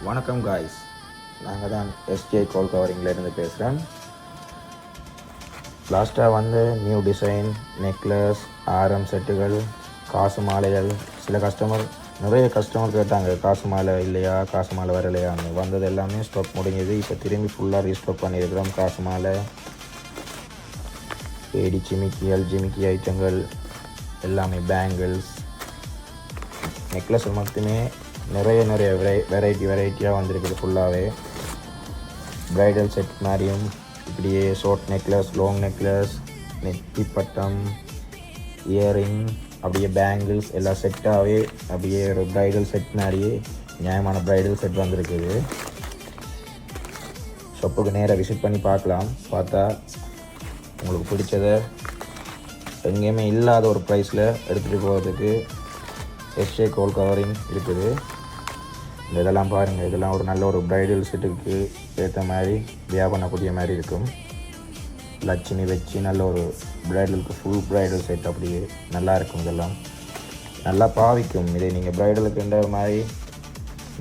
வணக்கம் காய்ஸ், நாங்கள் தான் எஸ்ஜே கோல் கவரிங்லேருந்து பேசுகிறேன். லாஸ்ட்டாக வந்து நியூ டிசைன் நெக்லஸ், ஆரம் செட்டுகள், காசு மாலைகள், நிறைய கஸ்டமர் கேட்டாங்க காசு மாலை இல்லையா, காசு மாலை வரலையான்னு. வந்தது எல்லாமே ஸ்டாக் முடிஞ்சது. இப்போ திரும்பி ஃபுல்லாக ரீஸ்டாக் பண்ணியிருக்கிறோம். காசு மாலை, ஏடி ஜிமிக்கி ஐட்டங்கள் எல்லாமே, பேங்கிள்ஸ், நெக்லஸ் மட்டுமே நிறைய வெரைட்டியாக வந்திருக்குது. ஃபுல்லாகவே ப்ரைடல் செட் மாதிரியும் இப்படியே ஷார்ட் நெக்லஸ், லாங் நெக்லஸ், நெத்தி பட்டம், இயரிங், அப்படியே பேங்கிள்ஸ் எல்லாம் செட்டாகவே அப்படியே ஒரு ப்ரைடல் செட் மாதிரியே நியாயமான ப்ரைடல் செட் வந்திருக்குது. ஷாப்புக்கு நேராக விசிட் பண்ணி பார்க்கலாம். பார்த்தா உங்களுக்கு பிடிச்சதை எங்கேயுமே இல்லாத ஒரு ப்ரைஸில் எடுத்துகிட்டு போகிறதுக்கு எஸ்ஜே கோல் கவரிங் இருக்குது. இதெல்லாம் பாருங்கள், இதெல்லாம் ஒரு நல்ல ஒரு ப்ரைடல் செட்டுக்கு ஏற்ற மாதிரி வியாபாரம் பண்ணக்கூடிய மாதிரி இருக்கும். லட்சுமி வச்சு நல்ல ஒரு ப்ரைடலுக்கு ஃபுல் ப்ரைடல் செட் அப்படியே நல்லா இருக்கும். இதெல்லாம் நல்லா பாவிக்கும். இதே நீங்கள் ப்ரைடலுக்குன்ற மாதிரி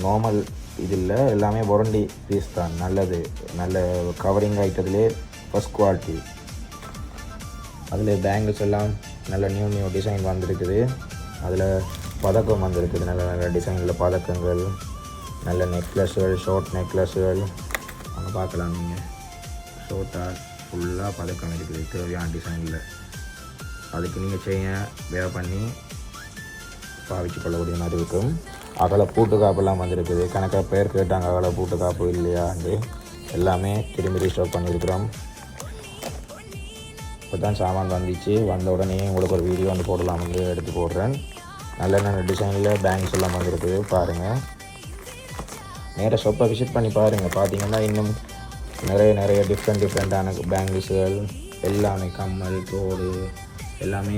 நார்மல் இது இல்லை, எல்லாமே வாரண்டி பீஸ் தான். நல்ல கவரிங் ஐட்டத்திலே ஃபஸ்ட் குவாலிட்டி. அதில் பேங்கிள்ஸ் எல்லாம் நல்ல நியூ டிசைன் வந்திருக்குது. அதில் பதக்கம் வந்திருக்குது. நல்ல டிசைனில் பதக்கங்கள், நல்ல நெக்லஸ்கள், ஷார்ட் நெக்லஸ்கள் அங்கே பார்க்கலாம். நீங்கள் ஷார்ட்டாக ஃபுல்லாக பதக்கம் இருக்குது தேவையான டிசைனில். அதுக்கு நீங்கள் வேர் பண்ணி பாவிச்சு கொள்ளக்கூடிய மாதிரி இருக்கும். அகல பூட்டு காப்பெல்லாம் வந்திருக்குது. கணக்காக பேர் கேட்டாங்க அகல பூட்டு காப்பு இல்லையாண்டு. எல்லாமே திரும்பி ரீஸ்டாக் பண்ணியிருக்கிறோம். இப்போ தான் சாமான் வந்துச்சு. வந்த உடனே உங்களுக்கு ஒரு வீடியோ வந்து போடலாம், வந்து எடுத்து போடுறேன். நல்ல டிசைனில் பேங்க்ஸ் எல்லாம் வந்துருக்குது. பாருங்கள், நேராக ஷாப்பை விசிட் பண்ணி பாருங்கள். பார்த்தீங்கன்னா இன்னும் நிறைய டிஃப்ரெண்ட்டான பேங்கிள்ஸுகள் எல்லாமே, கம்மல், தோடு எல்லாமே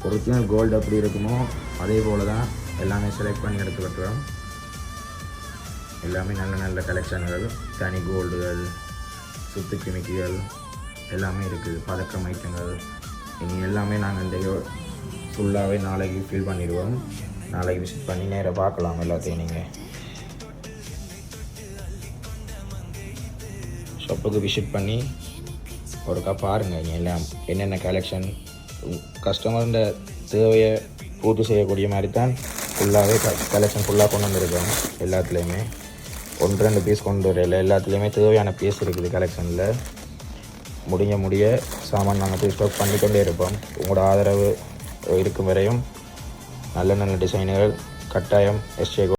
ஒரிஜினல் கோல்டு எப்படி இருக்குமோ அதே போல் தான் எல்லாமே செலக்ட் பண்ணி எடுத்து வைக்கிறோம். எல்லாமே நல்ல கலெக்ஷன்கள், தனி கோல்டுகள், சுத்து கிமிக்கிகள் எல்லாமே இருக்குது. பதக்கம் ஐட்டங்கள் இனி எல்லாமே நாங்கள் இந்த ஃபுல்லாகவே நாளைக்கு ஃபில் பண்ணிடுவோம். நாளைக்கு விசிட் பண்ணி நேராக பார்க்கலாம் எல்லாத்தையும். நீங்கள் ஷாப்புக்கு விசிட் பண்ணி ஒருக்கா பாருங்கள். எல்லாம் என்னென்ன கலெக்ஷன் கஸ்டமர்ன்ற தேவையை பூர்த்தி செய்யக்கூடிய மாதிரி தான் ஃபுல்லாகவே கலெக்ஷன் ஃபுல்லாக கொண்டு வந்திருக்கோம். எல்லாத்துலேயுமே 1-2 பீஸ் கொண்டு வரல, எல்லாத்துலேயுமே தேவையான பீஸ் இருக்குது கலெக்ஷனில். முடிய சாமான் நாங்கள் ஸ்டாக் பண்ணிக்கொண்டே இருப்போம். உங்களோட ஆதரவு இருக்கும் வரையும் நல்ல டிசைனுகள் கட்டாயம் எஸ்ஜே